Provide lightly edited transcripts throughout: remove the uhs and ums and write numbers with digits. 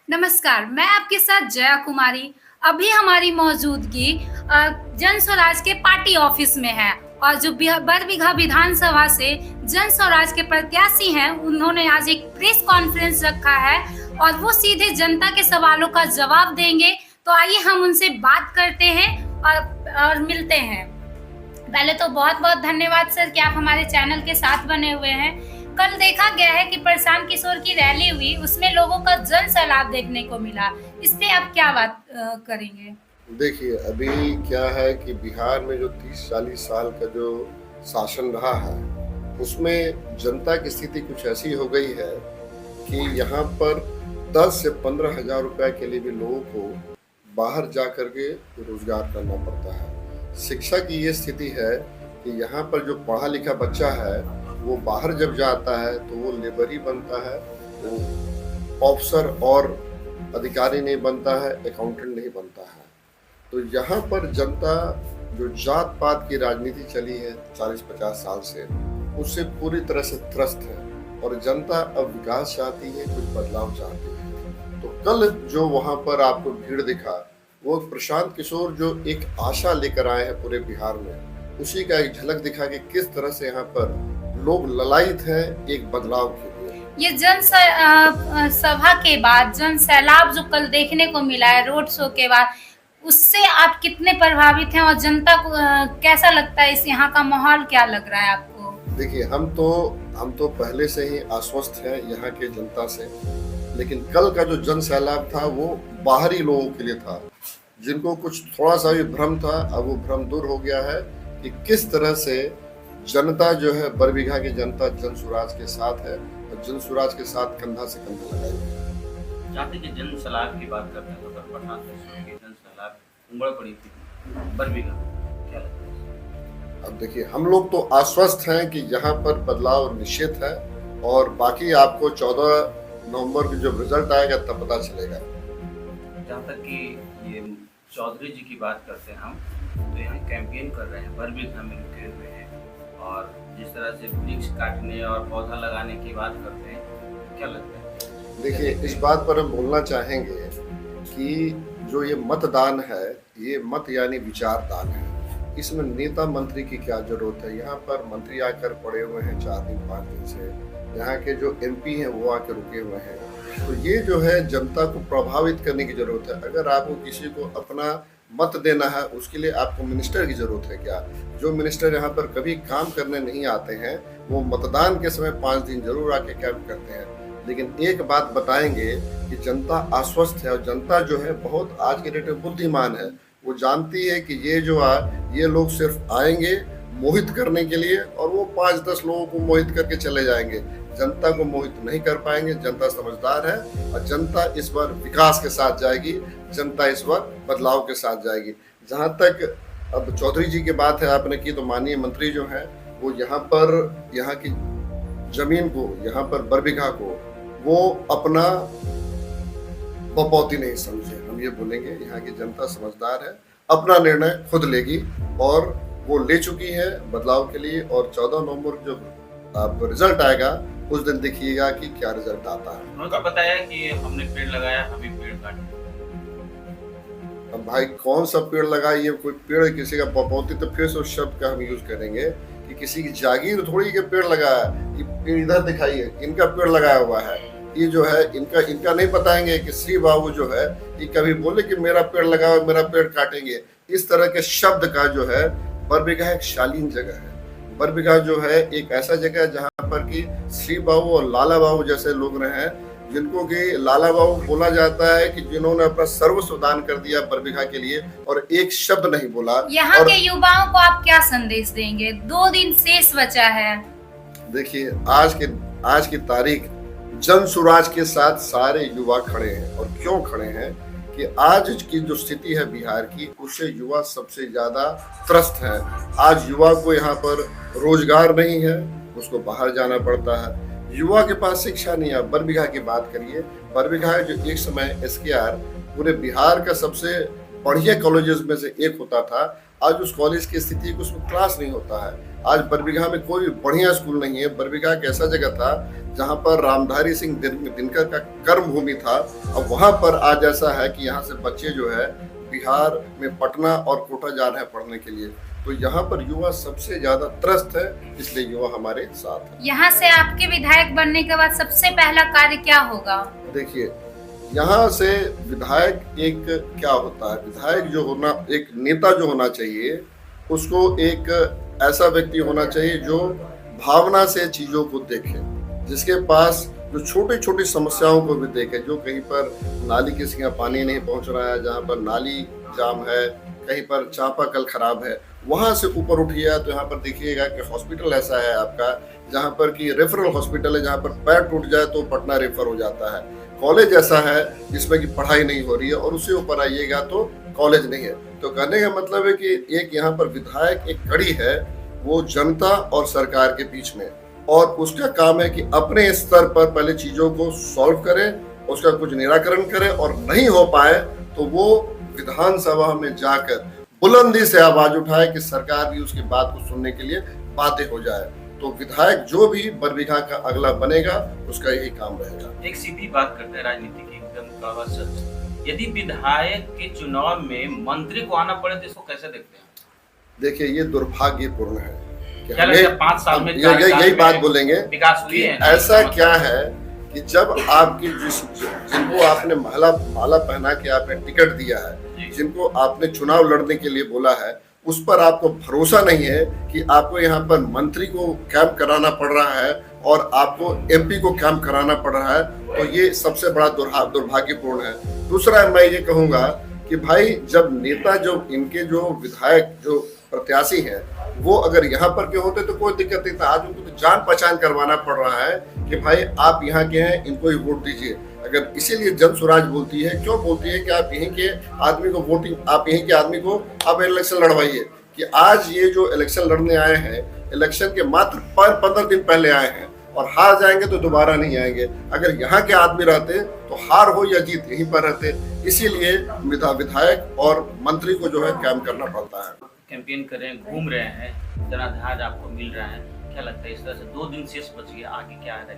नमस्कार, मैं आपके साथ जया कुमारी। अभी हमारी मौजूदगी जन स्वराज के पार्टी ऑफिस में है और जो बरबीघा विधानसभा से जन स्वराज के प्रत्याशी हैं, उन्होंने आज एक प्रेस कॉन्फ्रेंस रखा है और वो सीधे जनता के सवालों का जवाब देंगे। तो आइए हम उनसे बात करते हैं और मिलते हैं। पहले तो बहुत-बहुत धन्यवाद सर कि आप हमारे चैनल के साथ बने हुए हैं। कल देखा गया है कि प्रशांत किशोर की रैली हुई, उसमें लोगों का जन सैलाब देखने को मिला। इस पे आप क्या बात करेंगे? देखिए, अभी क्या है कि बिहार में जो 30-40 साल का जो शासन रहा है, उसमें जनता की स्थिति कुछ ऐसी हो गई है कि यहाँ पर 10 से 15 हज़ार रुपए के लिए भी लोगों को बाहर जा कर के रोजगार करना पड़ता है। शिक्षा की ये स्थिति है कि यहाँ पर जो पढ़ा लिखा बच्चा है, वो बाहर जब जाता है तो वो लेबर ही बनता है, वो अफसर और अधिकारी नहीं बनता है, अकाउंटेंट नहीं बनता है। तो यहाँ पर जनता जो जात पात की राजनीति चली है 40-50 साल से, उससे पूरी तरह से त्रस्त है और जनता अब विकास चाहती है, कुछ बदलाव चाहती है। तो कल जो वहाँ पर आपको भीड़ दिखा, वो प्रशांत किशोर जो एक आशा लेकर आए हैं पूरे बिहार में, उसी का एक झलक दिखा कि किस तरह से यहाँ पर लोग ललायित हैं एक बदलाव के लिए। ये सभा के बाद जन सैलाब जो कल देखने को मिला है रोड शो के बाद, उससे आप कितने प्रभावित हैं और जनता को कैसा लगता है? इस यहाँ का माहौल क्या लग रहा है आपको? देखिए, हम तो पहले से ही आश्वस्त हैं यहाँ के जनता से, लेकिन कल का जो जन सैलाब था वो बाहरी लोगों के लिए था, जिनको कुछ थोड़ा सा भी भ्रम था। अब वो भ्रम दूर हो गया है कि किस तरह से जनता जो है, बरबीघा की जनता जन स्वराज के साथ है और जन स्वराज के साथ कंधा से कंधा लगाई हुई है। जाति के जन सैलाब की बात करते हैं तो प्रशांत किशोर की जन सैलाब उमड़ पड़ी थी बरबीघा, क्या लगता है? अब देखिए, हम लोग तो आश्वस्त हैं कि यहाँ पर बदलाव निश्चित है और बाकी आपको 14 नवंबर की जब रिजल्ट आएगा तब पता चलेगा। जहाँ तक कि ये चौधरी जी की बात करते हैं हम, तो यहाँ कैंपेन कर रहे हैं, बरबीघा में रुके हुए हैं और जिस तरह से वृक्ष काटने और पौधा लगाने की बात करते हैं, क्या लगता है? देखिए, इस बात पर हम बोलना चाहेंगे कि जो ये मतदान है, ये मत यानी विचारदान है। इसमें नेता मंत्री की क्या जरूरत है? यहाँ पर मंत्री आकर पड़े हुए हैं 4 दिन 5 दिन से, यहाँ के जो एमपी हैं वो आकर रुके हुए हैं। तो ये जो है जनता को प्रभावित करने की जरूरत है। अगर आपको किसी को अपना मत देना है, उसके लिए आपको मिनिस्टर की जरूरत है क्या? जो मिनिस्टर यहाँ पर कभी काम करने नहीं आते हैं, वो मतदान के समय 5 दिन जरूर आके कैंप करते हैं। लेकिन एक बात बताएंगे कि जनता आश्वस्त है और जनता जो है बहुत आज के डेट में बुद्धिमान है। वो जानती है कि ये लोग सिर्फ आएंगे मोहित करने के लिए और वो 5-10 लोगों को मोहित करके चले जाएंगे। जनता को मोहित नहीं कर पाएंगे। जनता समझदार है और जनता इस बार विकास के साथ जाएगी, जनता इस बार बदलाव के साथ जाएगी। जहाँ तक अब चौधरी जी की बात है आपने की, तो माननीय मंत्री जो है वो यहाँ की जमीन को, यहाँ पर बरबीघा को वो अपना बपौती नहीं समझे। हम ये बोलेंगे यहाँ की जनता समझदार है, अपना निर्णय खुद लेगी और वो ले चुकी है बदलाव के लिए। और 14 नवंबर जो अब रिजल्ट आएगा, उस दिन देखिएगा कि क्या रिजल्ट आता है। उन्होंने बताया कि हमने पेड़ लगाया, अभी पेड़ काटे। अब भाई, कौन सा पेड़ लगाए? ये कोई पेड़ किसी का बपौती, तो फिर से उस शब्द का हम यूज करेंगे कि किसी की जागीर थोड़ी के पेड़ लगाया। ये पेड़ इधर दिखाइए, इनका पेड़ लगाया हुआ है। ये जो है इनका नहीं बताएंगे कि श्री बाबू जो है ये कभी बोले कि मेरा पेड़ लगाओ, मेरा पेड़ काटेंगे। इस तरह के शब्द का जो है, बरबीघा एक शालीन जगह है। बरबीघा जो है एक ऐसा जगह है जहाँ पर कि श्री बाबू और लाला बाबू जैसे लोग रहे हैं, जिनको कि लाला बाबू बोला जाता है कि जिन्होंने अपना सर्वस्व दान कर दिया बरबीघा के लिए और एक शब्द नहीं बोला। यहाँ के युवाओं को आप क्या संदेश देंगे? 2 दिन शेष बचा है। देखिए, आज की तारीख जन स्वराज के साथ सारे युवा खड़े हैं। और क्यों खड़े हैं कि आज की जो स्थिति है बिहार की, उससे युवा सबसे ज्यादा त्रस्त है। आज युवा को यहाँ पर रोजगार नहीं है, उसको बाहर जाना पड़ता है। युवा के पास शिक्षा नहीं है। बरबीघा की बात करिए, बरबीघा जो एक समय एसकेआर पूरे बिहार का सबसे बढ़िया कॉलेजेस में से एक होता था, आज उस कॉलेज की स्थिति है कि उसमें क्लास नहीं होता है। आज बरबीघा में कोई बढ़िया स्कूल नहीं है। बरबीघा एक ऐसा जगह था जहाँ पर रामधारी सिंह दिनकर का कर्म भूमि था। अब वहाँ पर आज ऐसा है कि यहाँ से बच्चे जो है बिहार में पटना और कोटा जा रहे हैं पढ़ने के लिए। तो यहाँ पर युवा सबसे ज्यादा त्रस्त है, इसलिए युवा हमारे साथ है। यहाँ से आपके विधायक बनने के बाद सबसे पहला कार्य क्या होगा? देखिए, यहाँ से विधायक एक क्या होता है, विधायक जो होना, एक नेता जो होना चाहिए, उसको एक ऐसा व्यक्ति होना चाहिए जो भावना से चीजों को देखे, जिसके पास जो छोटी छोटी समस्याओं को भी देखे। जो कहीं पर नाली किसी का पानी नहीं पहुंच रहा है, जहाँ पर नाली जाम है, कहीं पर चापाकल खराब है, वहां से ऊपर उठिएगा तो यहाँ पर देखिएगा कि हॉस्पिटल ऐसा है आपका जहाँ पर कि रेफरल हॉस्पिटल है, जहाँ पर पैर टूट जाए तो पटना रेफर हो जाता है। कॉलेज ऐसा है जिसमें कि पढ़ाई नहीं हो रही है, और उससे ऊपर आइएगा तो कॉलेज नहीं है। तो कहने का मतलब है कि एक यहाँ पर विधायक एक कड़ी है, वो जनता और सरकार के बीच में, और उसका काम है कि अपने स्तर पर पहले चीजों को सॉल्व करे, उसका कुछ निराकरण करे, और नहीं हो पाए तो वो विधानसभा में जाकर बुलंदी से आवाज उठाए कि सरकार भी उसकी बात को सुनने के लिए बातें हो जाए। तो विधायक जो भी बरबीघा का अगला बनेगा उसका यही काम रहेगा। एक सीधी बात करते हैं राजनीति की, एकदम कड़वा सच। यदि विधायक के चुनाव में मंत्री को आना पड़े तो इसको कैसे देखते हैं? देखिए, ये दुर्भाग्यपूर्ण है कि क्या लगता है 5 साल में यही बात बोलेंगे विकास हुई है? ऐसा क्या है कि जब आपकी जिनको आपने माला पहना के आपने टिकट दिया है, जिनको आपने चुनाव लड़ने के लिए बोला है, उस पर आपको भरोसा नहीं है कि आपको यहाँ पर मंत्री को कैंप कराना पड़ रहा है और आपको एमपी को कैंप कराना पड़ रहा है, तो ये सबसे बड़ा दुर्भाग्यपूर्ण है। दूसरा, मैं ये कहूँगा कि भाई, जब नेता, जो इनके जो विधायक जो प्रत्याशी हैं, वो अगर यहाँ पर के होते तो कोई दिक्कत नहीं था। आज उनको तो जान पहचान करवाना पड़ रहा है कि भाई आप यहाँ के हैं, इनको ही वोट दीजिए। अगर इसीलिए जन स्वराज बोलती है, क्यों बोलती है कि आप यहीं के आदमी को वोटिंग, आप यहीं के आदमी को आप इलेक्शन लड़वाइए। कि आज ये जो इलेक्शन लड़ने आए हैं, इलेक्शन के मात्र 15 दिन पहले आए हैं, और हार जाएंगे तो दोबारा नहीं आएंगे। अगर यहाँ के आदमी रहते तो हार हो या जीत यहीं पर रहते। इसीलिए विधायक और मंत्री को जो है काम करना पड़ता है। कैंपेन कर रहे हैं, घूम रहे हैं, जनाधार आपको मिल रहा है, क्या लगता है इस तरह से 2 दिन शेष बच गया, आगे क्या है?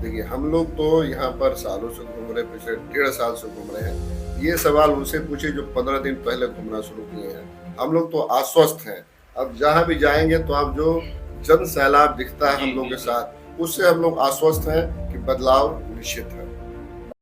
देखिए, हम लोग तो यहाँ पर सालों से घूम रहे, पिछले 1.5 साल से घूम रहे हैं। ये सवाल उनसे पूछे जो 15 दिन पहले घूमना शुरू किए हैं। हम लोग तो आश्वस्त हैं। अब जहाँ भी जाएंगे तो अब जो जन सैलाब दिखता है हम लोग के साथ, उससे हम लोग आश्वस्त हैं कि बदलाव निश्चित है।